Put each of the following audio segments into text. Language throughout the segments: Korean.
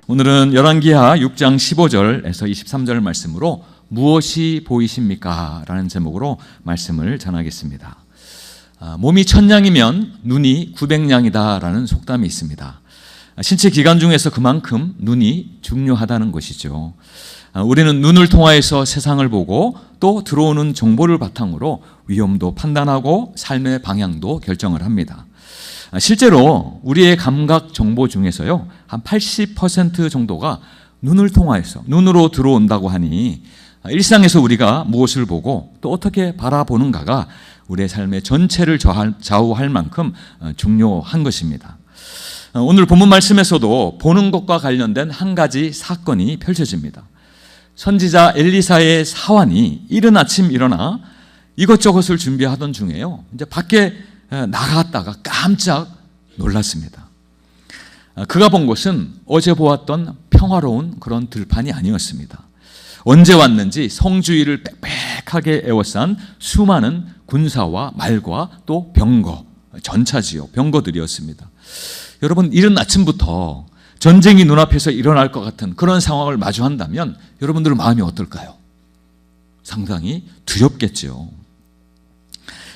오늘은 열왕기하 6장 15절에서 23절 말씀으로 무엇이 보이십니까? 라는 제목으로 말씀을 전하겠습니다. 몸이 1000냥이면 눈이 900냥이다 라는 속담이 있습니다. 신체 기관 중에서 그만큼 눈이 중요하다는 것이죠. 우리는 눈을 통하여서 세상을 보고 또 들어오는 정보를 바탕으로 위험도 판단하고 삶의 방향도 결정을 합니다. 실제로 우리의 감각 정보 중에서요, 한 80% 정도가 눈을 통하여서 눈으로 들어온다고 하니 일상에서 우리가 무엇을 보고 또 어떻게 바라보는가가 우리의 삶의 전체를 좌우할 만큼 중요한 것입니다. 오늘 본문 말씀에서도 보는 것과 관련된 한 가지 사건이 펼쳐집니다. 선지자 엘리사의 사환이 이른 아침 일어나 이것저것을 준비하던 중에요, 이제 밖에 나갔다가 깜짝 놀랐습니다. 그가 본 것은 어제 보았던 평화로운 그런 들판이 아니었습니다. 언제 왔는지 성주위를 빽빽하게 에워싼 수많은 군사와 말과 또 병거, 전차지요, 병거들이었습니다. 여러분, 이른 아침부터 전쟁이 눈앞에서 일어날 것 같은 그런 상황을 마주한다면 여러분들 마음이 어떨까요? 상당히 두렵겠죠.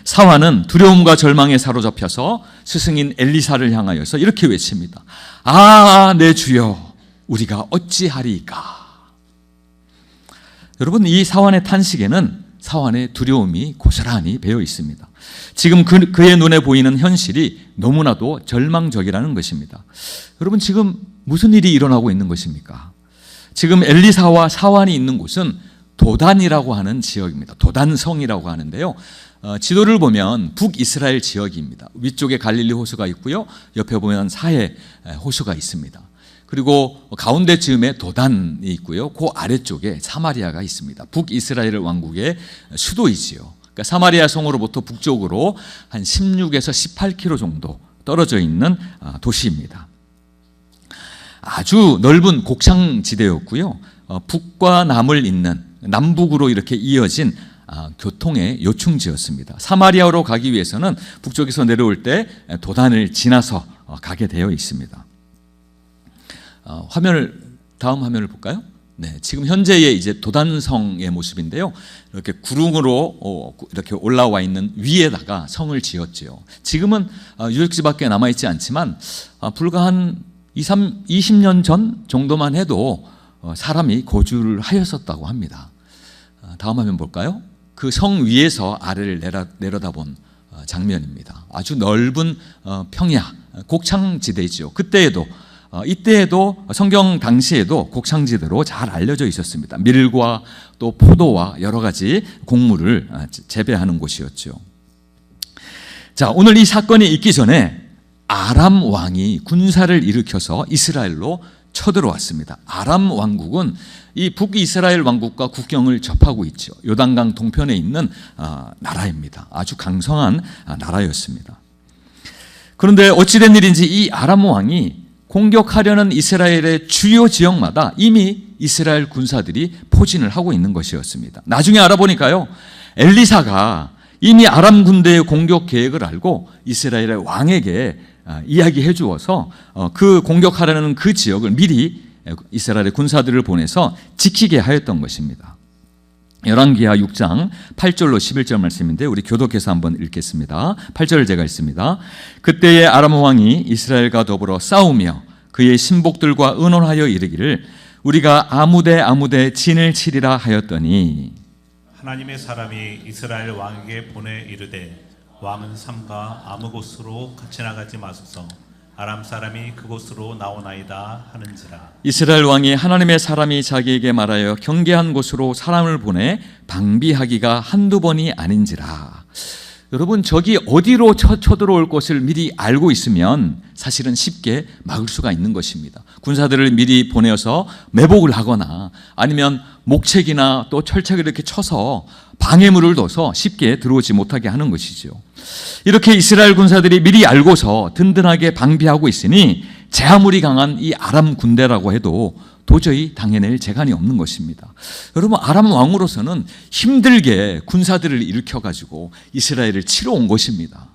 사환은 두려움과 절망에 사로잡혀서 스승인 엘리사를 향하여서 이렇게 외칩니다. 내 주여, 우리가 어찌하리이까? 여러분, 이 사환의 탄식에는 사환의 두려움이 고스란히 배어 있습니다. 지금 그의 눈에 보이는 현실이 너무나도 절망적이라는 것입니다. 여러분, 지금 무슨 일이 일어나고 있는 것입니까? 지금 엘리사와 사환이 있는 곳은 도단이라고 하는 지역입니다. 도단성이라고 하는데요, 지도를 보면 북이스라엘 지역입니다. 위쪽에 갈릴리 호수가 있고요, 옆에 보면 사해 호수가 있습니다. 그리고 가운데 즈음에 도단이 있고요, 그 아래쪽에 사마리아가 있습니다. 북이스라엘 왕국의 수도이지요. 그러니까 사마리아 성으로부터 북쪽으로 한 16에서 18km 정도 떨어져 있는 도시입니다. 아주 넓은 곡창지대였고요, 북과 남을 잇는 남북으로 이렇게 이어진 교통의 요충지였습니다. 사마리아로 가기 위해서는 북쪽에서 내려올 때 도단을 지나서 가게 되어 있습니다. 다음 화면을 볼까요? 네, 지금 현재의 이제 도단성의 모습인데요, 이렇게 구릉으로 이렇게 올라와 있는 위에다가 성을 지었지요. 지금은 유적지밖에 남아 있지 않지만 불과 한 20년 전 정도만 해도 사람이 거주를 하였었다고 합니다. 다음 화면 볼까요? 그 성 위에서 아래를 내려다본 장면입니다. 아주 넓은 평야, 곡창지대죠. 이때에도 성경 당시에도 곡창지대로 잘 알려져 있었습니다. 밀과 또 포도와 여러 가지 곡물을 재배하는 곳이었죠. 자, 오늘 이 사건이 있기 전에 아람 왕이 군사를 일으켜서 이스라엘로 쳐들어왔습니다. 아람 왕국은 이 북이스라엘 왕국과 국경을 접하고 있죠. 요단강 동편에 있는 나라입니다. 아주 강성한 나라였습니다. 그런데 어찌된 일인지 이 아람 왕이 공격하려는 이스라엘의 주요 지역마다 이미 이스라엘 군사들이 포진을 하고 있는 것이었습니다. 나중에 알아보니까요, 엘리사가 이미 아람 군대의 공격 계획을 알고 이스라엘의 왕에게 이야기해 주어서 그 공격하려는 그 지역을 미리 이스라엘의 군사들을 보내서 지키게 하였던 것입니다. 열왕기하 6장 8절로 11절 말씀인데 우리 교독해서 한번 읽겠습니다. 8절을 제가 읽습니다. 그때의 아람 왕이 이스라엘과 더불어 싸우며 그의 신복들과 의논하여 이르기를 우리가 아무데 진을 치리라 하였더니 하나님의 사람이 이스라엘 왕에게 보내 이르되 왕은 삼가 아무 곳으로 같이 나가지 마소서 아람 사람이 그곳으로 나오나이다 하는지라. 이스라엘 왕이 하나님의 사람이 자기에게 말하여 경계한 곳으로 사람을 보내 방비하기가 한두 번이 아닌지라. 여러분, 적이 어디로 쳐들어올 것을 미리 알고 있으면 사실은 쉽게 막을 수가 있는 것입니다. 군사들을 미리 보내어서 매복을 하거나 아니면 목책이나 또 철책을 이렇게 쳐서 방해물을 둬서 쉽게 들어오지 못하게 하는 것이죠. 이렇게 이스라엘 군사들이 미리 알고서 든든하게 방비하고 있으니 제 아무리 강한 이 아람 군대라고 해도 도저히 당해낼 재간이 없는 것입니다. 여러분, 아람 왕으로서는 힘들게 군사들을 일으켜가지고 이스라엘을 치러 온 것입니다.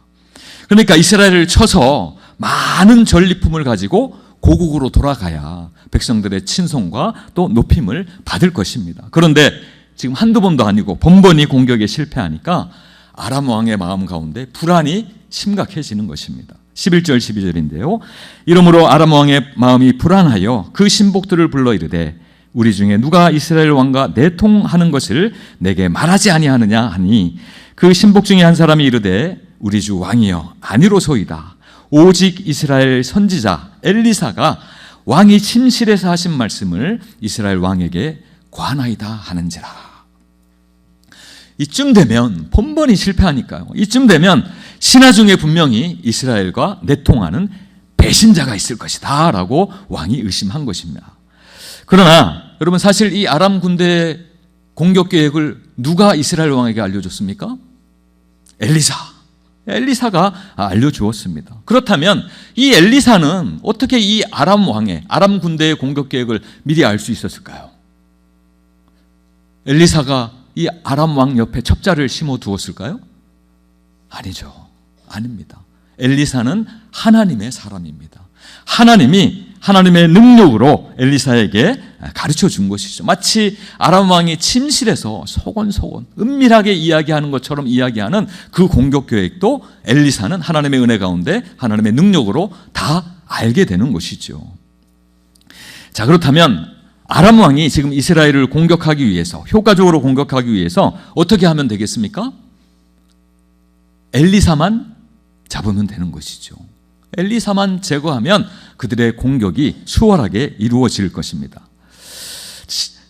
그러니까 이스라엘을 쳐서 많은 전리품을 가지고 고국으로 돌아가야 백성들의 친송과 또 높임을 받을 것입니다. 그런데 지금 한두 번도 아니고 번번이 공격에 실패하니까 아람 왕의 마음 가운데 불안이 심각해지는 것입니다. 11절 12절인데요. 이러므로 아람 왕의 마음이 불안하여 그 신복들을 불러 이르되 우리 중에 누가 이스라엘 왕과 내통하는 것을 내게 말하지 아니하느냐 하니 그 신복 중에 한 사람이 이르되 우리 주 왕이여 아니로소이다. 오직 이스라엘 선지자 엘리사가 왕이 침실에서 하신 말씀을 이스라엘 왕에게 관하이다 하는지라. 이쯤 되면 번번이 실패하니까요. 이쯤 되면 신하 중에 분명히 이스라엘과 내통하는 배신자가 있을 것이다 라고 왕이 의심한 것입니다. 그러나 여러분 사실 이 아람 군대의 공격 계획을 누가 이스라엘 왕에게 알려줬습니까? 엘리사가 알려주었습니다. 그렇다면 이 엘리사는 어떻게 이 아람 군대의 공격 계획을 미리 알 수 있었을까요? 엘리사가 이 아람 왕 옆에 첩자를 심어 두었을까요? 아니죠. 아닙니다. 엘리사는 하나님의 사람입니다. 하나님이 하나님의 능력으로 엘리사에게 가르쳐 준 것이죠. 마치 아람 왕이 침실에서 소곤소곤 은밀하게 이야기하는 것처럼 이야기하는 그 공격 계획도 엘리사는 하나님의 은혜 가운데 하나님의 능력으로 다 알게 되는 것이죠. 자, 그렇다면 아람 왕이 지금 이스라엘을 공격하기 위해서, 효과적으로 공격하기 위해서 어떻게 하면 되겠습니까? 엘리사만 잡으면 되는 것이죠. 엘리사만 제거하면 그들의 공격이 수월하게 이루어질 것입니다.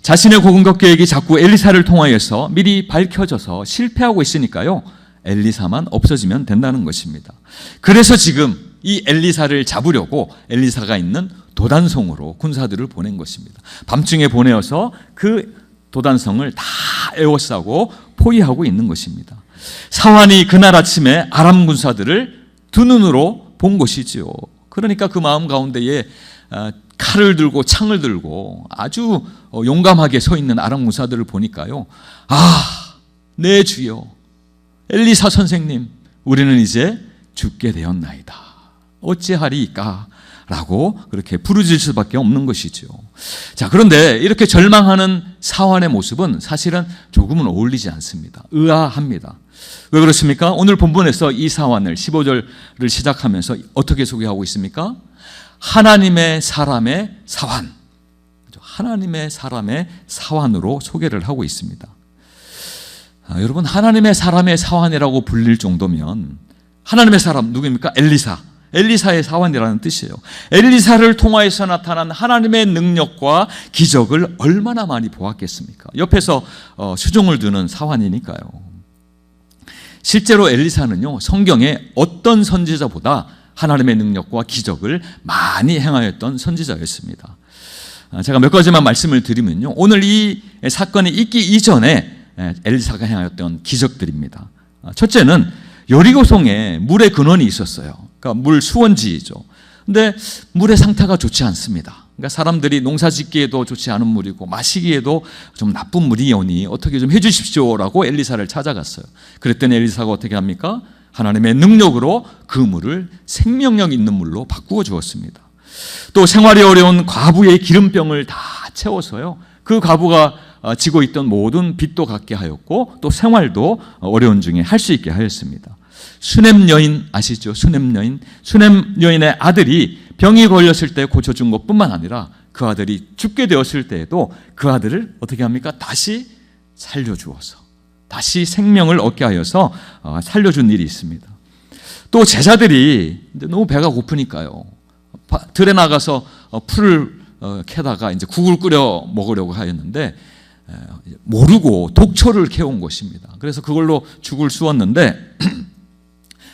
자신의 공격 계획이 자꾸 엘리사를 통하여서 미리 밝혀져서 실패하고 있으니까요, 엘리사만 없어지면 된다는 것입니다. 그래서 지금 이 엘리사를 잡으려고 엘리사가 있는 도단성으로 군사들을 보낸 것입니다. 밤중에 보내어서 그 도단성을 다 에워싸고 포위하고 있는 것입니다. 사환이 그날 아침에 아람 군사들을 두 눈으로 본 것이지요. 그러니까 그 마음 가운데에 칼을 들고 창을 들고 아주 용감하게 서 있는 아람 군사들을 보니까요, 내 주여 엘리사 선생님, 우리는 이제 죽게 되었나이다. 어찌하리까? 라고 그렇게 부르짖을 수밖에 없는 것이죠. 자, 그런데 이렇게 절망하는 사환의 모습은 사실은 조금은 어울리지 않습니다. 의아합니다. 왜 그렇습니까? 오늘 본문에서 이 사환을 15절을 시작하면서 어떻게 소개하고 있습니까? 하나님의 사람의 사환, 하나님의 사람의 사환으로 소개를 하고 있습니다. 여러분, 하나님의 사람의 사환이라고 불릴 정도면 하나님의 사람 누구입니까? 엘리사의 사환이라는 뜻이에요. 엘리사를 통하여서 나타난 하나님의 능력과 기적을 얼마나 많이 보았겠습니까? 옆에서 수종을 두는 사환이니까요. 실제로 엘리사는요, 성경에 어떤 선지자보다 하나님의 능력과 기적을 많이 행하였던 선지자였습니다. 제가 몇 가지만 말씀을 드리면요, 오늘 이 사건이 있기 이전에 엘리사가 행하였던 기적들입니다. 첫째는 여리고성에 물의 근원이 있었어요. 그러니까 물 수원지이죠. 근데 물의 상태가 좋지 않습니다. 그러니까 사람들이 농사 짓기에도 좋지 않은 물이고 마시기에도 좀 나쁜 물이오니 어떻게 좀 해주십시오라고 엘리사를 찾아갔어요. 그랬더니 엘리사가 어떻게 합니까? 하나님의 능력으로 그 물을 생명력 있는 물로 바꾸어 주었습니다. 또 생활이 어려운 과부의 기름병을 다 채워서요, 그 과부가 지고 있던 모든 빚도 갚게 하였고 또 생활도 어려운 중에 할 수 있게 하였습니다. 수넴 여인 아시죠? 수넴 여인의 아들이 병이 걸렸을 때 고쳐준 것뿐만 아니라 그 아들이 죽게 되었을 때에도 그 아들을 어떻게 합니까? 다시 살려주어서 다시 생명을 얻게 하여서 살려준 일이 있습니다. 또 제자들이 너무 배가 고프니까요, 들에 나가서 풀을 캐다가 이제 국을 끓여 먹으려고 하였는데 모르고 독초를 캐온 것입니다. 그래서 그걸로 죽을 쑤었는데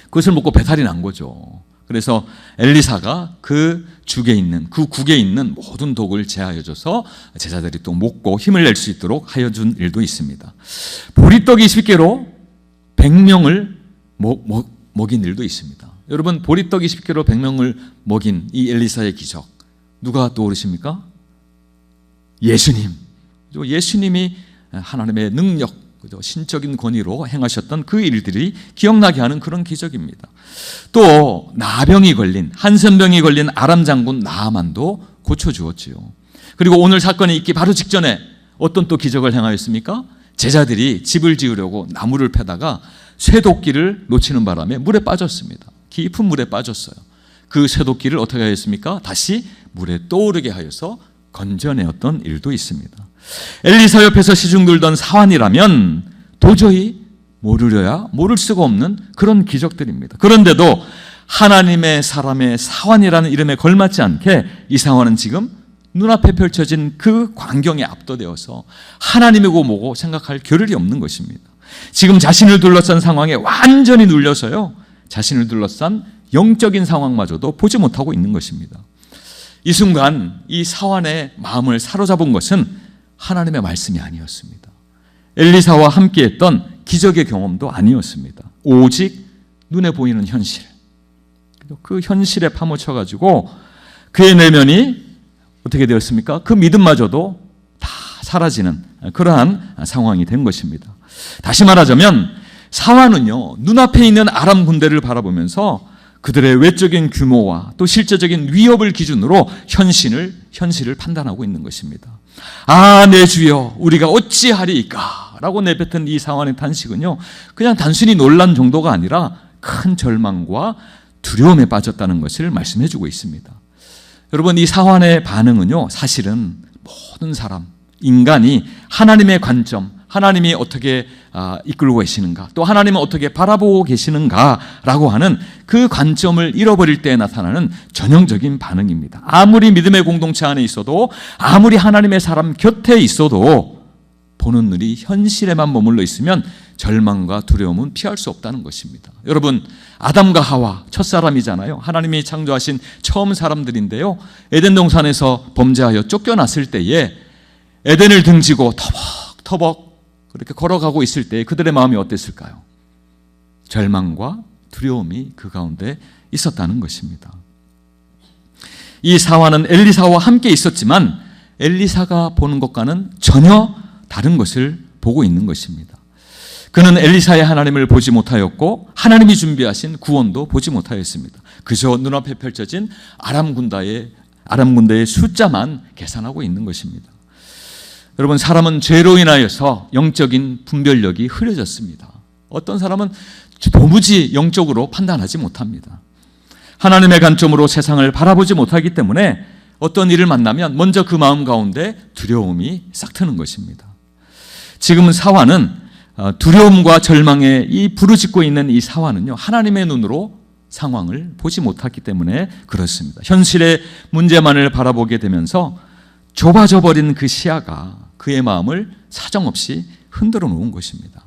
그것을 먹고 배탈이 난 거죠. 그래서 엘리사가 그 죽에 있는, 그 국에 있는 모든 독을 제하여줘서 제자들이 또 먹고 힘을 낼 수 있도록 하여준 일도 있습니다. 보리떡 20개로 100명을 먹인 일도 있습니다. 여러분, 보리떡 20개로 100명을 먹인 이 엘리사의 기적, 누가 떠오르십니까? 예수님. 예수님이 하나님의 능력, 그죠? 신적인 권위로 행하셨던 그 일들이 기억나게 하는 그런 기적입니다. 또 나병이 걸린, 한센병이 걸린 아람 장군 나아만도 고쳐주었지요. 그리고 오늘 사건이 있기 바로 직전에 어떤 또 기적을 행하였습니까? 제자들이 집을 지으려고 나무를 패다가 쇠도끼를 놓치는 바람에 물에 빠졌습니다. 깊은 물에 빠졌어요. 그 쇠도끼를 어떻게 하였습니까? 다시 물에 떠오르게 하여서 건져내었던 일도 있습니다. 엘리사 옆에서 시중 들던 사환이라면 도저히 모를 수가 없는 그런 기적들입니다. 그런데도 하나님의 사람의 사환이라는 이름에 걸맞지 않게 이 사환은 지금 눈앞에 펼쳐진 그 광경에 압도되어서 하나님이고 뭐고 생각할 겨를이 없는 것입니다. 지금 자신을 둘러싼 상황에 완전히 눌려서요, 자신을 둘러싼 영적인 상황마저도 보지 못하고 있는 것입니다. 이 순간 이 사환의 마음을 사로잡은 것은 하나님의 말씀이 아니었습니다. 엘리사와 함께했던 기적의 경험도 아니었습니다. 오직 눈에 보이는 현실, 그 현실에 파묻혀가지고 그의 내면이 어떻게 되었습니까? 그 믿음마저도 다 사라지는 그러한 상황이 된 것입니다. 다시 말하자면 사환은요, 눈앞에 있는 아람 군대를 바라보면서 그들의 외적인 규모와 또 실제적인 위협을 기준으로 현실을 판단하고 있는 것입니다. 아, 내 주여, 우리가 어찌하리이까? 라고 내뱉은 이 사환의 탄식은요, 그냥 단순히 놀란 정도가 아니라 큰 절망과 두려움에 빠졌다는 것을 말씀해 주고 있습니다. 여러분, 이 사환의 반응은요, 사실은 모든 사람, 인간이 하나님의 관점, 하나님이 어떻게 이끌고 계시는가, 또 하나님은 어떻게 바라보고 계시는가라고 하는 그 관점을 잃어버릴 때 나타나는 전형적인 반응입니다. 아무리 믿음의 공동체 안에 있어도, 아무리 하나님의 사람 곁에 있어도 보는 눈이 현실에만 머물러 있으면 절망과 두려움은 피할 수 없다는 것입니다. 여러분, 아담과 하와 첫사람이잖아요. 하나님이 창조하신 처음 사람들인데요, 에덴 동산에서 범죄하여 쫓겨났을 때에 에덴을 등지고 터벅터벅 그렇게 걸어가고 있을 때 그들의 마음이 어땠을까요? 절망과 두려움이 그 가운데 있었다는 것입니다. 이 사환은 엘리사와 함께 있었지만 엘리사가 보는 것과는 전혀 다른 것을 보고 있는 것입니다. 그는 엘리사의 하나님을 보지 못하였고 하나님이 준비하신 구원도 보지 못하였습니다. 그저 눈앞에 펼쳐진 아람 군대의 숫자만 계산하고 있는 것입니다. 여러분, 사람은 죄로 인하여서 영적인 분별력이 흐려졌습니다. 어떤 사람은 도무지 영적으로 판단하지 못합니다. 하나님의 관점으로 세상을 바라보지 못하기 때문에 어떤 일을 만나면 먼저 그 마음 가운데 두려움이 싹 트는 것입니다. 지금 사환은 두려움과 절망에 이 부르짖고 있는 이 사환은요, 하나님의 눈으로 상황을 보지 못했기 때문에 그렇습니다. 현실의 문제만을 바라보게 되면서 좁아져 버린 그 시야가 그의 마음을 사정없이 흔들어 놓은 것입니다.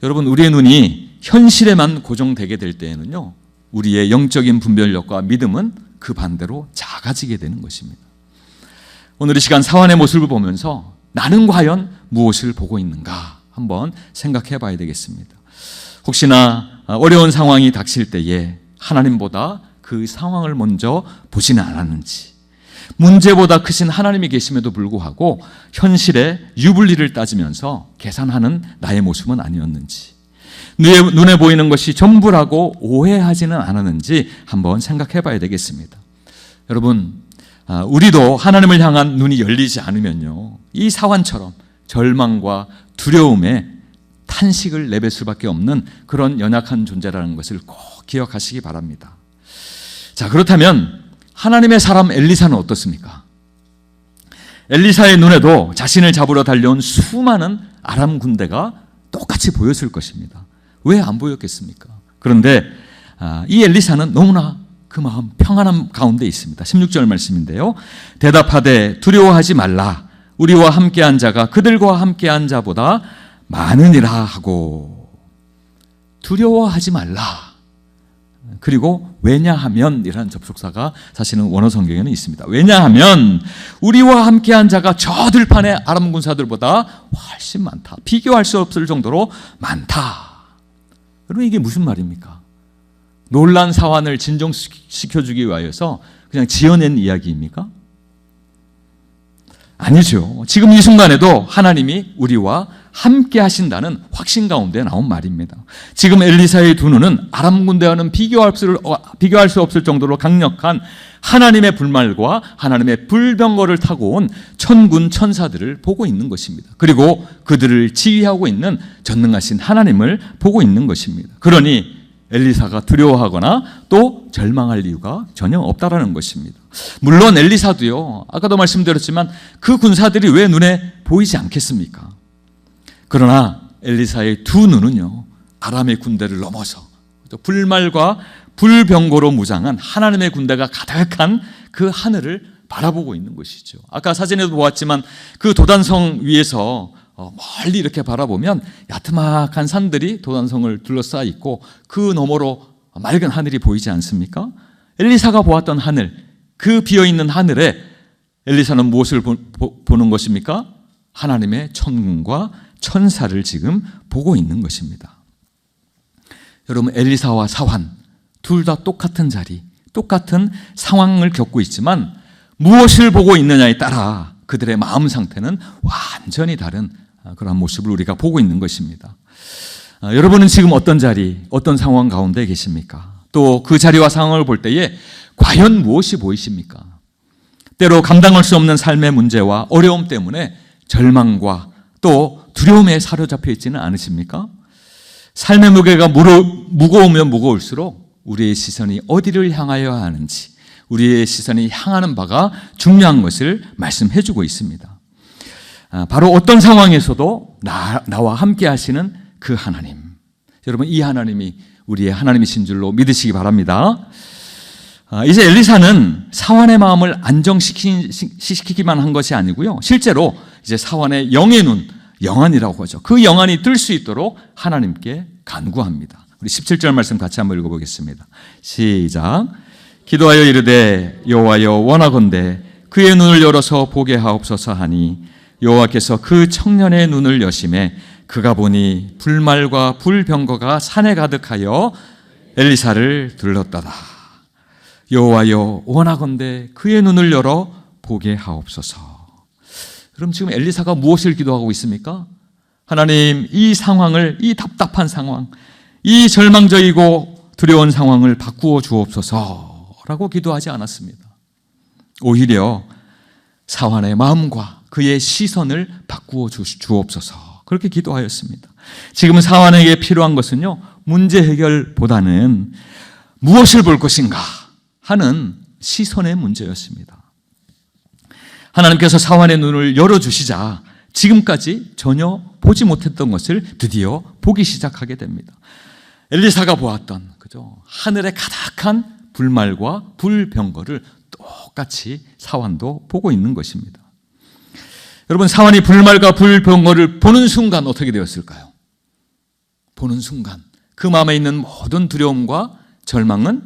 여러분, 우리의 눈이 현실에만 고정되게 될 때에는요, 우리의 영적인 분별력과 믿음은 그 반대로 작아지게 되는 것입니다. 오늘 이 시간 사환의 모습을 보면서 나는 과연 무엇을 보고 있는가 한번 생각해 봐야 되겠습니다. 혹시나 어려운 상황이 닥칠 때에 하나님보다 그 상황을 먼저 보지는 않았는지, 문제보다 크신 하나님이 계심에도 불구하고 현실의 유불리를 따지면서 계산하는 나의 모습은 아니었는지, 눈에 보이는 것이 전부라고 오해하지는 않았는지 한번 생각해 봐야 되겠습니다. 여러분, 우리도 하나님을 향한 눈이 열리지 않으면요, 이 사환처럼 절망과 두려움에 탄식을 내뱉을 수밖에 없는 그런 연약한 존재라는 것을 꼭 기억하시기 바랍니다. 자, 그렇다면 하나님의 사람 엘리사는 어떻습니까? 엘리사의 눈에도 자신을 잡으러 달려온 수많은 아람 군대가 똑같이 보였을 것입니다. 왜 안 보였겠습니까? 그런데 이 엘리사는 너무나 그 마음 평안함 가운데 있습니다. 16절 말씀인데요, 대답하되 두려워하지 말라. 우리와 함께한 자가 그들과 함께한 자보다 많으니라 하고, 두려워하지 말라. 그리고 왜냐하면 이라는 접속사가 사실은 원어 성경에는 있습니다. 왜냐하면 우리와 함께한 자가 저 들판의 아람 군사들보다 훨씬 많다. 비교할 수 없을 정도로 많다. 여러분, 이게 무슨 말입니까? 놀란 사환을 진정시켜주기 위하여서 그냥 지어낸 이야기입니까? 아니죠. 지금 이 순간에도 하나님이 우리와 함께 하신다는 확신 가운데 나온 말입니다. 지금 엘리사의 두 눈은 아람 군대와는 비교할 수 없을 정도로 강력한 하나님의 불말과 하나님의 불병거를 타고 온 천군 천사들을 보고 있는 것입니다. 그리고 그들을 지휘하고 있는 전능하신 하나님을 보고 있는 것입니다. 그러니 엘리사가 두려워하거나 또 절망할 이유가 전혀 없다라는 것입니다. 물론 엘리사도요, 아까도 말씀드렸지만 그 군사들이 왜 눈에 보이지 않겠습니까? 그러나 엘리사의 두 눈은요, 아람의 군대를 넘어서 불말과 불병거로 무장한 하나님의 군대가 가득한 그 하늘을 바라보고 있는 것이죠. 아까 사진에도 보았지만 그 도단성 위에서 멀리 이렇게 바라보면 야트막한 산들이 도단성을 둘러싸 있고 그 너머로 맑은 하늘이 보이지 않습니까? 엘리사가 보았던 하늘, 그 비어있는 하늘에 엘리사는 무엇을 보는 것입니까? 하나님의 천군과 천사를 지금 보고 있는 것입니다. 여러분, 엘리사와 사환 둘 다 똑같은 자리, 똑같은 상황을 겪고 있지만 무엇을 보고 있느냐에 따라 그들의 마음 상태는 완전히 다른 그런 모습을 우리가 보고 있는 것입니다. 여러분은 지금 어떤 자리, 어떤 상황 가운데 계십니까? 또 그 자리와 상황을 볼 때에 과연 무엇이 보이십니까? 때로 감당할 수 없는 삶의 문제와 어려움 때문에 절망과 또 두려움에 사로잡혀 있지는 않으십니까? 삶의 무게가 무거우면 무거울수록 우리의 시선이 어디를 향하여야 하는지, 우리의 시선이 향하는 바가 중요한 것을 말씀해 주고 있습니다. 바로 어떤 상황에서도 나와 함께 하시는 그 하나님, 여러분, 이 하나님이 우리의 하나님이신 줄로 믿으시기 바랍니다. 이제 엘리사는 사환의 마음을 안정시키기만 한 것이 아니고요, 실제로 이제 사환의 영의 눈, 영안이라고 하죠. 그 영안이 뜰 수 있도록 하나님께 간구합니다. 우리 17절 말씀 같이 한번 읽어보겠습니다. 시작. 기도하여 이르되 여호와여 원하건대 그의 눈을 열어서 보게 하옵소서 하니 여호와께서 그 청년의 눈을 여심해 그가 보니 불말과 불병거가 산에 가득하여 엘리사를 둘렀더라. 여호와여 원하건대 그의 눈을 열어 보게 하옵소서. 그럼 지금 엘리사가 무엇을 기도하고 있습니까? 하나님, 이 상황을, 이 답답한 상황, 이 절망적이고 두려운 상황을 바꾸어 주옵소서라고 기도하지 않았습니다. 오히려 사환의 마음과 그의 시선을 바꾸어 주옵소서, 그렇게 기도하였습니다. 지금 사환에게 필요한 것은요, 문제 해결보다는 무엇을 볼 것인가 하는 시선의 문제였습니다. 하나님께서 사환의 눈을 열어주시자 지금까지 전혀 보지 못했던 것을 드디어 보기 시작하게 됩니다. 엘리사가 보았던 하늘에 가득한 불말과 불병거를 똑같이 사환도 보고 있는 것입니다. 여러분, 사환이 불말과 불병거를 보는 순간 어떻게 되었을까요? 보는 순간 그 마음에 있는 모든 두려움과 절망은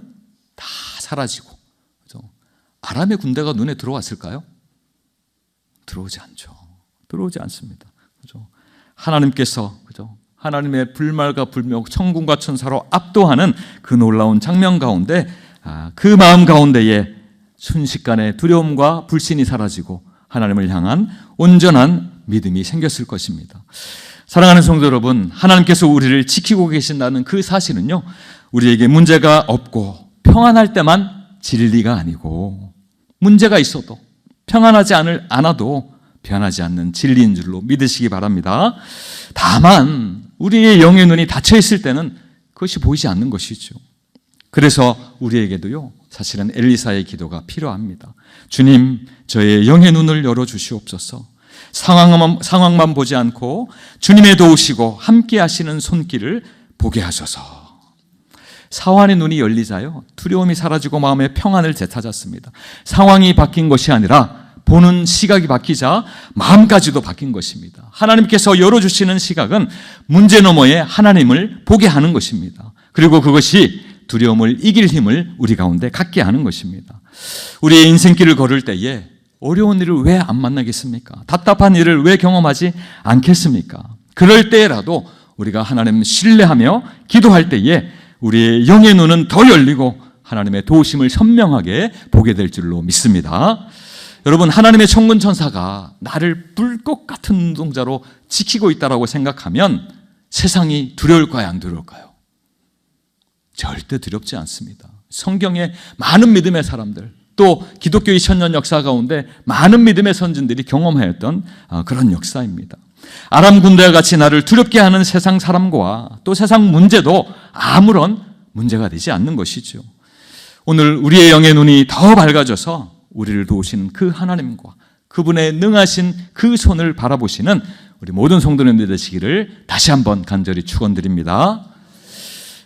다 사라지고, 아람의 군대가 눈에 들어왔을까요? 들어오지 않죠. 들어오지 않습니다. 하나님께서 하나님의 불말과 불병, 천군과 천사로 압도하는 그 놀라운 장면 가운데, 그 마음 가운데에 순식간에 두려움과 불신이 사라지고 하나님을 향한 온전한 믿음이 생겼을 것입니다. 사랑하는 성도 여러분, 하나님께서 우리를 지키고 계신다는 그 사실은요, 우리에게 문제가 없고 평안할 때만 진리가 아니고, 문제가 있어도 평안하지 않아도 변하지 않는 진리인 줄로 믿으시기 바랍니다. 다만 우리의 영의 눈이 닫혀 있을 때는 그것이 보이지 않는 것이죠. 그래서 우리에게도요, 사실은 엘리사의 기도가 필요합니다. 주님, 저의 영의 눈을 열어주시옵소서. 상황만 보지 않고 주님의 도우시고 함께 하시는 손길을 보게 하소서. 사환의 눈이 열리자요, 두려움이 사라지고 마음의 평안을 되찾았습니다. 상황이 바뀐 것이 아니라 보는 시각이 바뀌자 마음까지도 바뀐 것입니다. 하나님께서 열어주시는 시각은 문제 너머에 하나님을 보게 하는 것입니다. 그리고 그것이 두려움을 이길 힘을 우리 가운데 갖게 하는 것입니다. 우리의 인생길을 걸을 때에 어려운 일을 왜 안 만나겠습니까? 답답한 일을 왜 경험하지 않겠습니까? 그럴 때라도 우리가 하나님을 신뢰하며 기도할 때에 우리의 영의 눈은 더 열리고 하나님의 도우심을 선명하게 보게 될 줄로 믿습니다. 여러분, 하나님의 천군 천사가 나를 불꽃 같은 눈동자로 지키고 있다라고 생각하면 세상이 두려울까요, 안 두려울까요? 절대 두렵지 않습니다. 성경에 많은 믿음의 사람들, 또 기독교 2000년 역사 가운데 많은 믿음의 선진들이 경험하였던 그런 역사입니다. 아람 군대와 같이 나를 두렵게 하는 세상 사람과 또 세상 문제도 아무런 문제가 되지 않는 것이죠. 오늘 우리의 영의 눈이 더 밝아져서 우리를 도우시는 그 하나님과 그분의 능하신 그 손을 바라보시는 우리 모든 성도님들 되시기를 다시 한번 간절히 축원드립니다.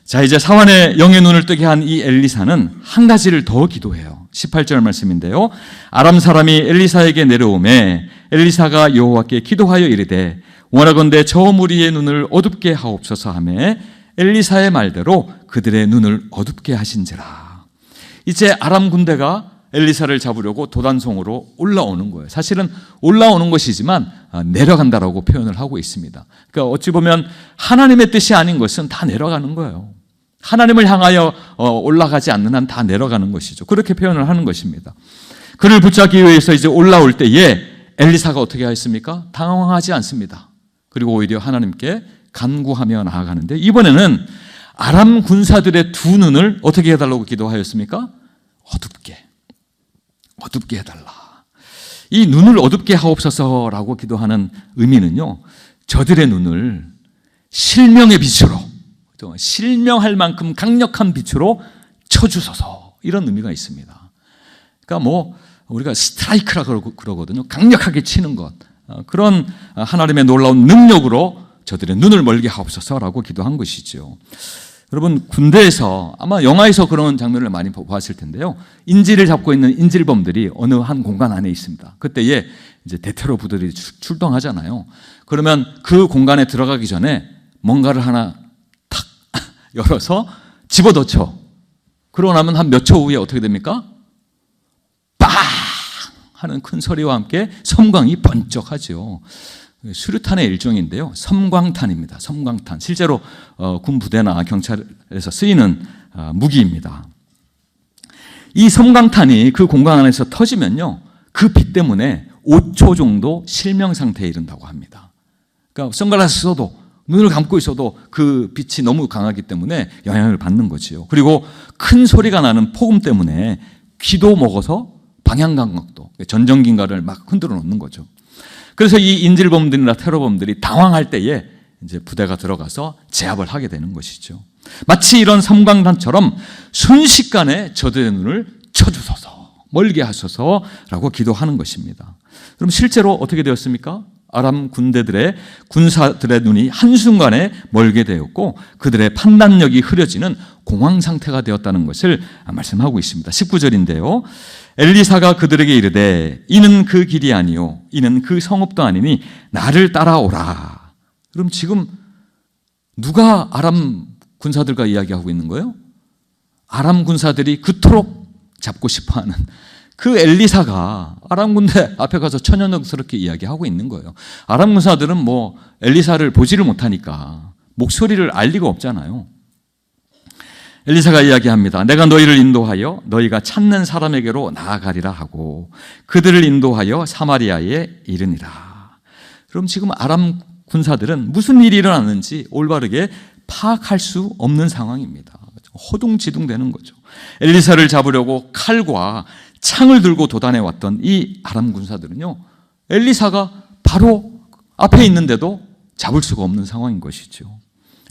자, 이제 사환의 영의 눈을 뜨게 한 이 엘리사는 한 가지를 더 기도해요. 18절 말씀인데요. 아람 사람이 엘리사에게 내려오매 엘리사가 여호와께 기도하여 이르되 원하건대 저 무리의 눈을 어둡게 하옵소서 하매 엘리사의 말대로 그들의 눈을 어둡게 하신지라. 이제 아람 군대가 엘리사를 잡으려고 도단성으로 올라오는 거예요. 사실은 올라오는 것이지만 내려간다라고 표현을 하고 있습니다. 그러니까 어찌 보면 하나님의 뜻이 아닌 것은 다 내려가는 거예요. 하나님을 향하여 올라가지 않는 한 다 내려가는 것이죠. 그렇게 표현을 하는 것입니다. 그를 붙잡기 위해서 이제 올라올 때에 엘리사가 어떻게 하였습니까? 당황하지 않습니다. 그리고 오히려 하나님께 간구하며 나아가는데 이번에는 아람 군사들의 두 눈을 어떻게 해달라고 기도하였습니까? 어둡게 해달라. 이 눈을 어둡게 하옵소서라고 기도하는 의미는요, 저들의 눈을 실명의 빛으로, 실명할 만큼 강력한 빛으로 쳐주소서, 이런 의미가 있습니다. 그러니까 우리가 스트라이크라고 그러거든요. 강력하게 치는 것. 그런 하나님의 놀라운 능력으로 저들의 눈을 멀게 하옵소서라고 기도한 것이죠. 여러분, 군대에서 아마 영화에서 그런 장면을 많이 보았을 텐데요. 인질을 잡고 있는 인질범들이 어느 한 공간 안에 있습니다. 그때에 이제 대테러 부들이 출동하잖아요. 그러면 그 공간에 들어가기 전에 뭔가를 하나 탁 열어서 집어넣죠. 그러고 나면 한 몇 초 후에 어떻게 됩니까? 빵! 하는 큰 소리와 함께 섬광이 번쩍하죠. 수류탄의 일종인데요. 섬광탄입니다. 섬광탄. 실제로 군 부대나 경찰에서 쓰이는 무기입니다. 이 섬광탄이 그 공간 안에서 터지면요, 그 빛 때문에 5초 정도 실명 상태에 이른다고 합니다. 그러니까 선글라스 써도, 눈을 감고 있어도 그 빛이 너무 강하기 때문에 영향을 받는 거지요. 그리고 큰 소리가 나는 폭음 때문에 귀도 먹어서 방향 감각도, 전정기인가를 막 흔들어 놓는 거죠. 그래서 이 인질범들이나 테러범들이 당황할 때에 이제 부대가 들어가서 제압을 하게 되는 것이죠. 마치 이런 섬광탄처럼 순식간에 저들의 눈을 쳐주소서, 멀게 하소서라고 기도하는 것입니다. 그럼 실제로 어떻게 되었습니까? 아람 군사들의 눈이 한순간에 멀게 되었고 그들의 판단력이 흐려지는 공황 상태가 되었다는 것을 말씀하고 있습니다. 19절인데요. 엘리사가 그들에게 이르되 이는 그 길이 아니요 이는 그 성읍도 아니니 나를 따라오라. 그럼 지금 누가 아람 군사들과 이야기하고 있는 거예요? 아람 군사들이 그토록 잡고 싶어하는 그 엘리사가 아람 군대 앞에 가서 천연덕스럽게 이야기하고 있는 거예요. 아람 군사들은 엘리사를 보지를 못하니까 목소리를 알 리가 없잖아요. 엘리사가 이야기합니다. 내가 너희를 인도하여 너희가 찾는 사람에게로 나아가리라 하고 그들을 인도하여 사마리아에 이르니라. 그럼 지금 아람 군사들은 무슨 일이 일어났는지 올바르게 파악할 수 없는 상황입니다. 허둥지둥되는 거죠. 엘리사를 잡으려고 칼과 창을 들고 도단해 왔던 이 아람 군사들은요, 엘리사가 바로 앞에 있는데도 잡을 수가 없는 상황인 것이죠.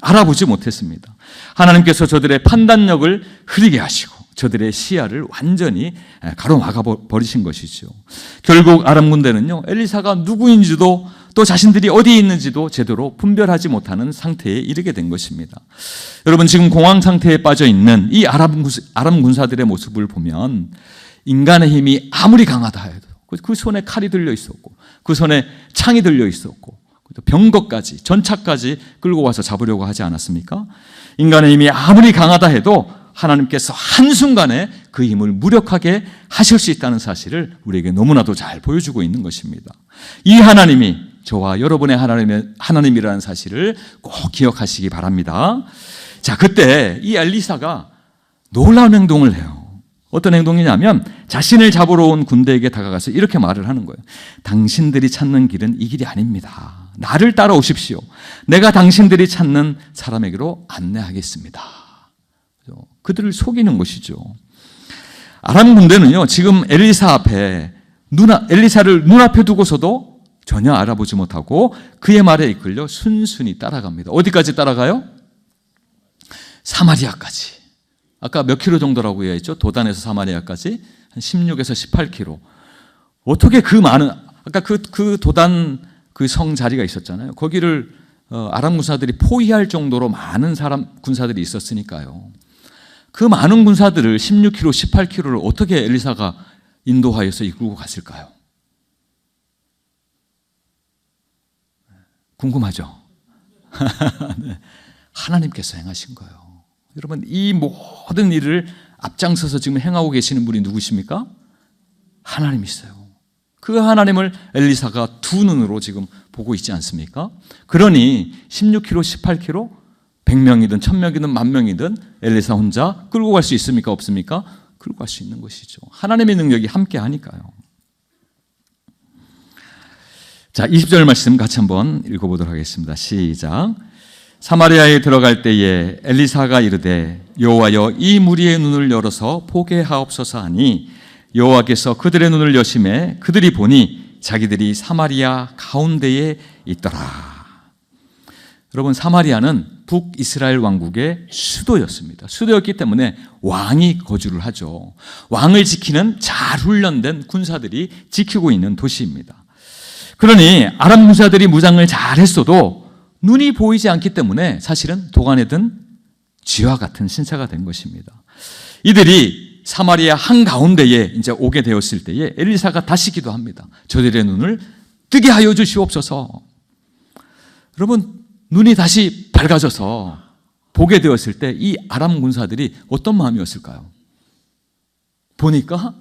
알아보지 못했습니다. 하나님께서 저들의 판단력을 흐리게 하시고 저들의 시야를 완전히 가로막아 버리신 것이죠. 결국 아람 군대는요, 엘리사가 누구인지도 또 자신들이 어디에 있는지도 제대로 분별하지 못하는 상태에 이르게 된 것입니다. 여러분, 지금 공황 상태에 빠져 있는 이 아람 군사들의 모습을 보면 인간의 힘이 아무리 강하다 해도 그 손에 칼이 들려 있었고 그 손에 창이 들려 있었고 병거까지 전차까지 끌고 와서 잡으려고 하지 않았습니까? 인간의 힘이 아무리 강하다 해도 하나님께서 한순간에 그 힘을 무력하게 하실 수 있다는 사실을 우리에게 너무나도 잘 보여주고 있는 것입니다. 이 하나님이 저와 여러분의 하나님이라는 사실을 꼭 기억하시기 바랍니다. 자, 그때 이 엘리사가 놀라운 행동을 해요. 어떤 행동이냐면 자신을 잡으러 온 군대에게 다가가서 이렇게 말을 하는 거예요. 당신들이 찾는 길은 이 길이 아닙니다. 나를 따라오십시오. 내가 당신들이 찾는 사람에게로 안내하겠습니다. 그들을 속이는 것이죠. 아람 군대는요, 지금 엘리사를 눈앞에 두고서도 전혀 알아보지 못하고 그의 말에 이끌려 순순히 따라갑니다. 어디까지 따라가요? 사마리아까지. 아까 몇 킬로 정도라고 얘기했죠? 도단에서 사마리아까지 한 16에서 18킬로. 어떻게 그 많은, 아까 그 도단 그 성 자리가 있었잖아요. 거기를 아람 군사들이 포위할 정도로 많은 군사들이 있었으니까요. 그 많은 군사들을 16킬로, 18킬로를 어떻게 엘리사가 인도하여서 이끌고 갔을까요? 궁금하죠? 네. 하나님께서 행하신 거예요. 여러분, 이 모든 일을 앞장서서 지금 행하고 계시는 분이 누구십니까? 하나님이세요. 그 하나님을 엘리사가 두 눈으로 지금 보고 있지 않습니까? 그러니 16km, 18km, 100명이든 1000명이든 10,000명이든 엘리사 혼자 끌고 갈 수 있습니까? 없습니까? 끌고 갈 수 있는 것이죠. 하나님의 능력이 함께 하니까요. 자, 20절 말씀 같이 한번 읽어보도록 하겠습니다. 시작. 사마리아에 들어갈 때에 엘리사가 이르되 여호와여 이 무리의 눈을 열어서 보게 하옵소서 하니 여호와께서 그들의 눈을 여심해 그들이 보니 자기들이 사마리아 가운데에 있더라. 여러분, 사마리아는 북이스라엘 왕국의 수도였습니다. 수도였기 때문에 왕이 거주를 하죠. 왕을 지키는 잘 훈련된 군사들이 지키고 있는 도시입니다. 그러니 아람 군사들이 무장을 잘 했어도 눈이 보이지 않기 때문에 사실은 도간에 든 쥐와 같은 신세가 된 것입니다. 이들이 사마리아 한가운데에 이제 오게 되었을 때에 엘리사가 다시 기도합니다. 저들의 눈을 뜨게 하여 주시옵소서. 여러분, 눈이 다시 밝아져서 보게 되었을 때 이 아람 군사들이 어떤 마음이었을까요? 보니까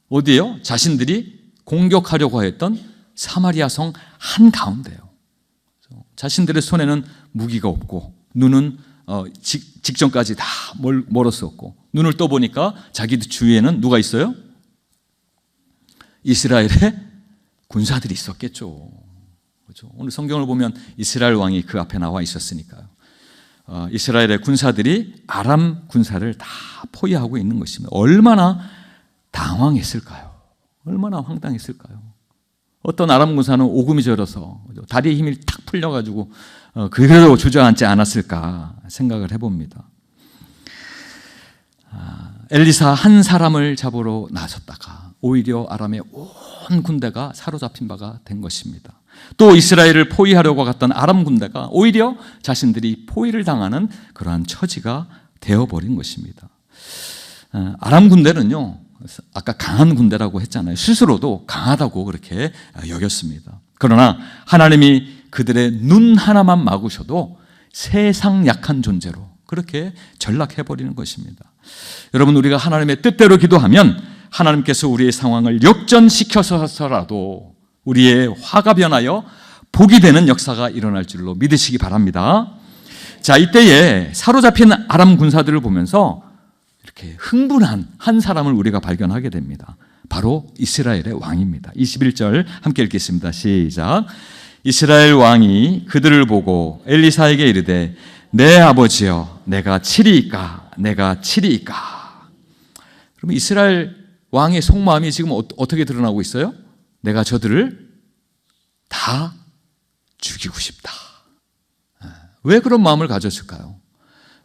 어디에요? 자신들이 공격하려고 했던 사마리아 성 한가운데요. 자신들의 손에는 무기가 없고 눈은 직전까지 다 멀었었고 눈을 떠보니까 자기들 주위에는 누가 있어요? 이스라엘의 군사들이 있었겠죠. 그렇죠? 오늘 성경을 보면 이스라엘 왕이 그 앞에 나와 있었으니까요. 이스라엘의 군사들이 아람 군사를 다 포위하고 있는 것입니다. 얼마나 당황했을까요? 얼마나 황당했을까요? 어떤 아람 군사는 오금이 저려서 다리에 힘이 탁 풀려가지고 그대로 주저앉지 않았을까 생각을 해봅니다. 엘리사 한 사람을 잡으러 나섰다가 오히려 아람의 온 군대가 사로잡힌 바가 된 것입니다. 또 이스라엘을 포위하려고 갔던 아람 군대가 오히려 자신들이 포위를 당하는 그러한 처지가 되어버린 것입니다. 아람 군대는요, 아까 강한 군대라고 했잖아요. 스스로도 강하다고 그렇게 여겼습니다. 그러나 하나님이 그들의 눈 하나만 막으셔도 세상 약한 존재로 그렇게 전락해버리는 것입니다. 여러분, 우리가 하나님의 뜻대로 기도하면 하나님께서 우리의 상황을 역전시켜서라도 우리의 화가 변하여 복이 되는 역사가 일어날 줄로 믿으시기 바랍니다. 자, 이때에 사로잡힌 아람 군사들을 보면서 이렇게 흥분한 한 사람을 우리가 발견하게 됩니다. 바로 이스라엘의 왕입니다. 21절 함께 읽겠습니다. 시작. 이스라엘 왕이 그들을 보고 엘리사에게 이르되 내 아버지여 내가 치리이까 내가 치리이까. 그러면 이스라엘 왕의 속마음이 지금 어떻게 드러나고 있어요? 내가 저들을 다 죽이고 싶다. 왜 그런 마음을 가졌을까요?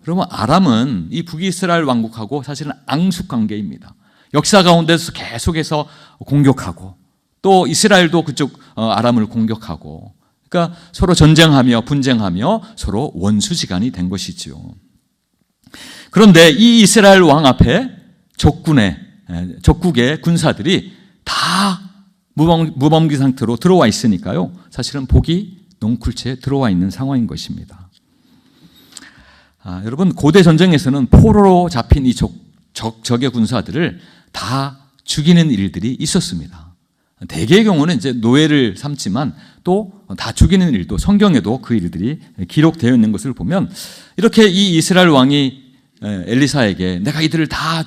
그러면 아람은 이 북이스라엘 왕국하고 사실은 앙숙 관계입니다. 역사 가운데서 계속해서 공격하고 또 이스라엘도 그쪽 아람을 공격하고, 그러니까 서로 전쟁하며 분쟁하며 서로 원수지간이 된 것이죠. 그런데 이 이스라엘 왕 앞에 적국의 군사들이 다 무방비 상태로 들어와 있으니까요, 사실은 복이 넝쿨째 들어와 있는 상황인 것입니다. 여러분, 고대 전쟁에서는 포로로 잡힌 이 적의 군사들을 다 죽이는 일들이 있었습니다. 대개의 경우는 이제 노예를 삼지만 또 다 죽이는 일도 성경에도 그 일들이 기록되어 있는 것을 보면 이렇게 이 이스라엘 왕이 엘리사에게 내가 이들을 다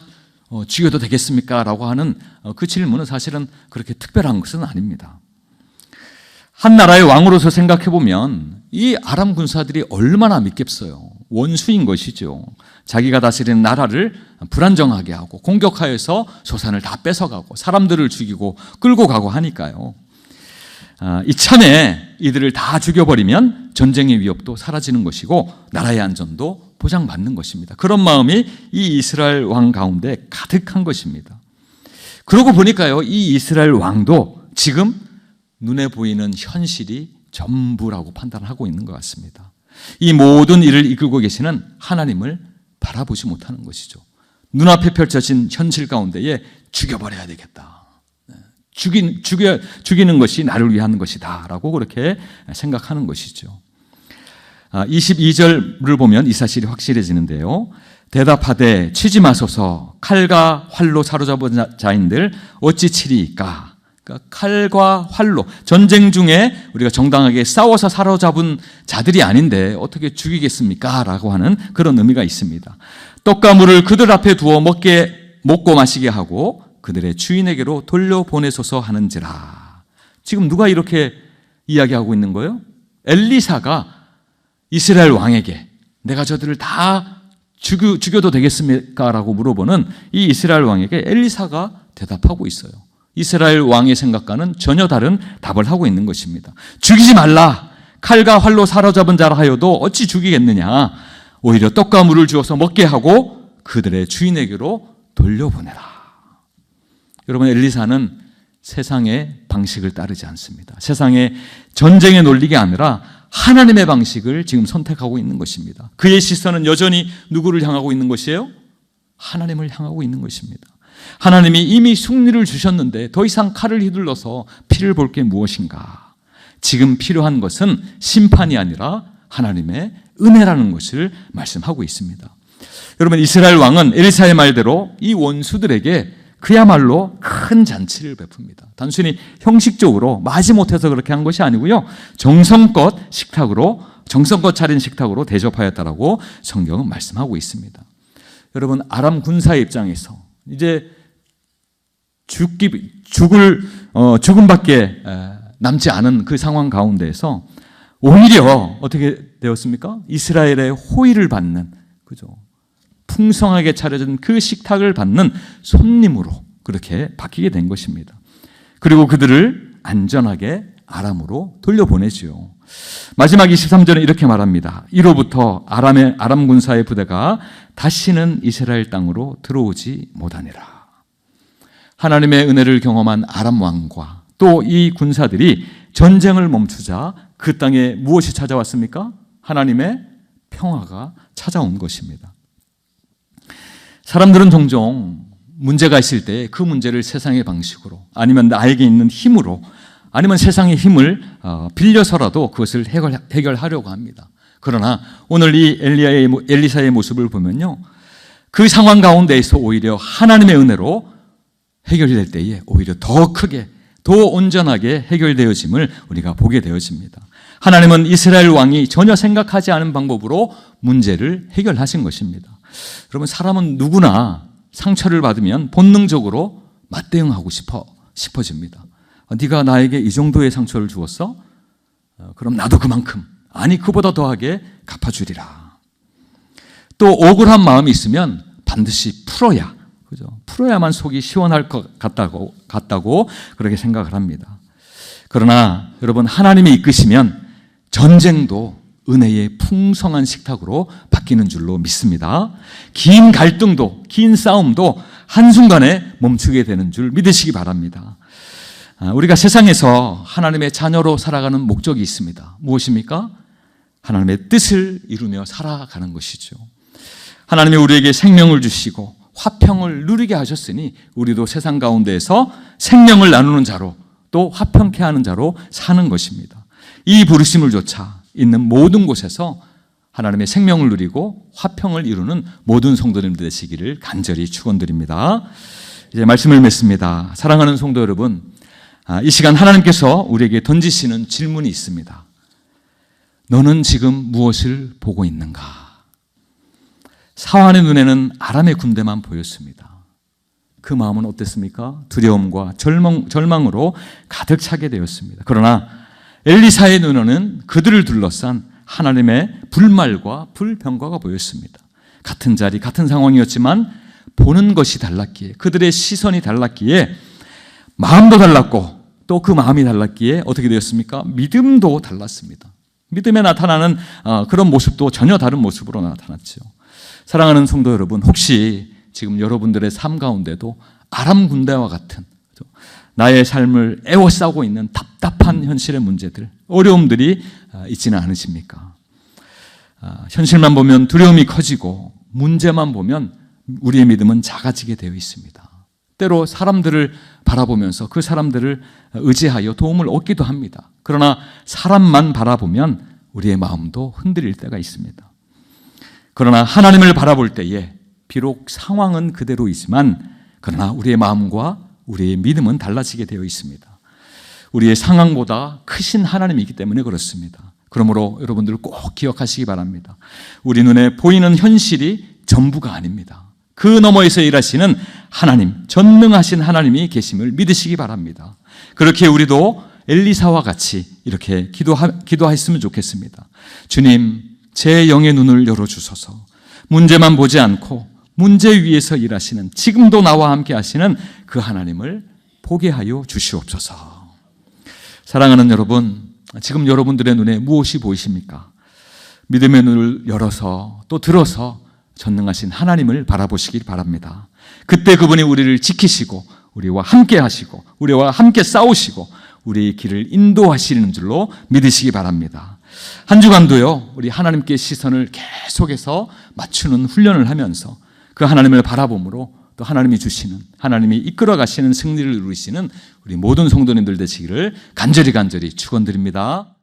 죽여도 되겠습니까? 라고 하는 그 질문은 사실은 그렇게 특별한 것은 아닙니다. 한 나라의 왕으로서 생각해 보면 이 아람 군사들이 얼마나 믿겠어요. 원수인 것이죠. 자기가 다스리는 나라를 불안정하게 하고 공격하여서 소산을 다 뺏어가고 사람들을 죽이고 끌고 가고 하니까요. 이참에 이들을 다 죽여버리면 전쟁의 위협도 사라지는 것이고 나라의 안전도 보장받는 것입니다. 그런 마음이 이 이스라엘 왕 가운데 가득한 것입니다. 그러고 보니까요, 이 이스라엘 왕도 지금 눈에 보이는 현실이 전부라고 판단하고 있는 것 같습니다. 이 모든 일을 이끌고 계시는 하나님을 바라보지 못하는 것이죠. 눈앞에 펼쳐진 현실 가운데에 죽여버려야 되겠다. 죽이는 것이 나를 위한 것이다 라고 그렇게 생각하는 것이죠. 22절을 보면 이 사실이 확실해지는데요. 대답하되 치지 마소서 칼과 활로 사로잡은 자인들 어찌 치리이까. 그러니까 칼과 활로 전쟁 중에 우리가 정당하게 싸워서 사로잡은 자들이 아닌데 어떻게 죽이겠습니까? 라고 하는 그런 의미가 있습니다. 떡과 물을 그들 앞에 두어 먹고 마시게 하고 그들의 주인에게로 돌려보내소서 하는지라. 지금 누가 이렇게 이야기하고 있는 거예요? 엘리사가 이스라엘 왕에게 내가 저들을 다 죽여도 되겠습니까? 라고 물어보는 이 이스라엘 왕에게 엘리사가 대답하고 있어요. 이스라엘 왕의 생각과는 전혀 다른 답을 하고 있는 것입니다. 죽이지 말라. 칼과 활로 사로잡은 자라 하여도 어찌 죽이겠느냐. 오히려 떡과 물을 주어서 먹게 하고 그들의 주인에게로 돌려보내라. 여러분, 엘리사는 세상의 방식을 따르지 않습니다. 세상의 전쟁의 논리가 아니라 하나님의 방식을 지금 선택하고 있는 것입니다. 그의 시선은 여전히 누구를 향하고 있는 것이에요? 하나님을 향하고 있는 것입니다. 하나님이 이미 승리를 주셨는데 더 이상 칼을 휘둘러서 피를 볼 게 무엇인가? 지금 필요한 것은 심판이 아니라 하나님의 은혜라는 것을 말씀하고 있습니다. 여러분, 이스라엘 왕은 엘리사의 말대로 이 원수들에게 그야말로 큰 잔치를 베풉니다. 단순히 형식적으로 마지못해서 그렇게 한 것이 아니고요, 정성껏 차린 식탁으로 대접하였다라고 성경은 말씀하고 있습니다. 여러분, 아람 군사의 입장에서 이제 죽음밖에 남지 않은 그 상황 가운데에서 오히려 어떻게 되었습니까? 이스라엘의 호의를 받는, 그죠? 풍성하게 차려진 그 식탁을 받는 손님으로 그렇게 바뀌게 된 것입니다. 그리고 그들을 안전하게 아람으로 돌려보내지요. 마지막 23절은 이렇게 말합니다. 이로부터 아람 군사의 부대가 다시는 이스라엘 땅으로 들어오지 못하니라. 하나님의 은혜를 경험한 아람 왕과 또 이 군사들이 전쟁을 멈추자 그 땅에 무엇이 찾아왔습니까? 하나님의 평화가 찾아온 것입니다. 사람들은 종종 문제가 있을 때 그 문제를 세상의 방식으로, 아니면 나에게 있는 힘으로, 아니면 세상의 힘을 빌려서라도 그것을 해결하려고 합니다. 그러나 오늘 이 엘리사의 모습을 보면요, 그 상황 가운데에서 오히려 하나님의 은혜로 해결이 될 때에 오히려 더 크게, 더 온전하게 해결되어짐을 우리가 보게 되어집니다. 하나님은 이스라엘 왕이 전혀 생각하지 않은 방법으로 문제를 해결하신 것입니다. 여러분, 사람은 누구나 상처를 받으면 본능적으로 맞대응하고 싶어집니다. 네가 나에게 이 정도의 상처를 주었어? 그럼 나도 그만큼, 아니 그보다 더하게 갚아주리라. 또 억울한 마음이 있으면 반드시 풀어야, 그죠? 풀어야만 속이 시원할 것 같다고 그렇게 생각을 합니다. 그러나 여러분, 하나님이 이끄시면 전쟁도 은혜의 풍성한 식탁으로 바뀌는 줄로 믿습니다. 긴 갈등도, 긴 싸움도 한순간에 멈추게 되는 줄 믿으시기 바랍니다. 우리가 세상에서 하나님의 자녀로 살아가는 목적이 있습니다. 무엇입니까? 하나님의 뜻을 이루며 살아가는 것이죠. 하나님이 우리에게 생명을 주시고 화평을 누리게 하셨으니 우리도 세상 가운데에서 생명을 나누는 자로, 또 화평케 하는 자로 사는 것입니다. 이 부르심을 조차 있는 모든 곳에서 하나님의 생명을 누리고 화평을 이루는 모든 성도님들 되시기를 간절히 축원드립니다. 이제 말씀을 맺습니다. 사랑하는 성도 여러분, 이 시간 하나님께서 우리에게 던지시는 질문이 있습니다. 너는 지금 무엇을 보고 있는가? 사환의 눈에는 아람의 군대만 보였습니다. 그 마음은 어땠습니까? 두려움과 절망으로 가득 차게 되었습니다. 그러나 엘리사의 눈에는 그들을 둘러싼 하나님의 불말과 불평가가 보였습니다. 같은 자리, 같은 상황이었지만 보는 것이 달랐기에, 그들의 시선이 달랐기에 마음도 달랐고 또 그 마음이 달랐기에 어떻게 되었습니까? 믿음도 달랐습니다. 믿음에 나타나는 그런 모습도 전혀 다른 모습으로 나타났죠. 사랑하는 성도 여러분, 혹시 지금 여러분들의 삶 가운데도 아람 군대와 같은 나의 삶을 애워싸고 있는 답답한 현실의 문제들, 어려움들이 있지는 않으십니까? 현실만 보면 두려움이 커지고 문제만 보면 우리의 믿음은 작아지게 되어 있습니다. 때로 사람들을 바라보면서 그 사람들을 의지하여 도움을 얻기도 합니다. 그러나 사람만 바라보면 우리의 마음도 흔들릴 때가 있습니다. 그러나 하나님을 바라볼 때에 비록 상황은 그대로이지만 그러나 우리의 마음과 우리의 믿음은 달라지게 되어 있습니다. 우리의 상황보다 크신 하나님이 있기 때문에 그렇습니다. 그러므로 여러분들 꼭 기억하시기 바랍니다. 우리 눈에 보이는 현실이 전부가 아닙니다. 그 너머에서 일하시는 하나님, 전능하신 하나님이 계심을 믿으시기 바랍니다. 그렇게 우리도 엘리사와 같이 이렇게 기도했으면 좋겠습니다. 주님, 제 영의 눈을 열어주소서. 문제만 보지 않고 문제 위에서 일하시는, 지금도 나와 함께 하시는 그 하나님을 보게 하여 주시옵소서. 사랑하는 여러분, 지금 여러분들의 눈에 무엇이 보이십니까? 믿음의 눈을 열어서 또 들어서 전능하신 하나님을 바라보시길 바랍니다. 그때 그분이 우리를 지키시고 우리와 함께 하시고 우리와 함께 싸우시고 우리의 길을 인도하시는 줄로 믿으시기 바랍니다. 한 주간도요, 우리 하나님께 시선을 계속해서 맞추는 훈련을 하면서 그 하나님을 바라봄으로 또 하나님이 주시는, 하나님이 이끌어 가시는 승리를 이루시는 우리 모든 성도님들 되시기를 간절히 축원드립니다.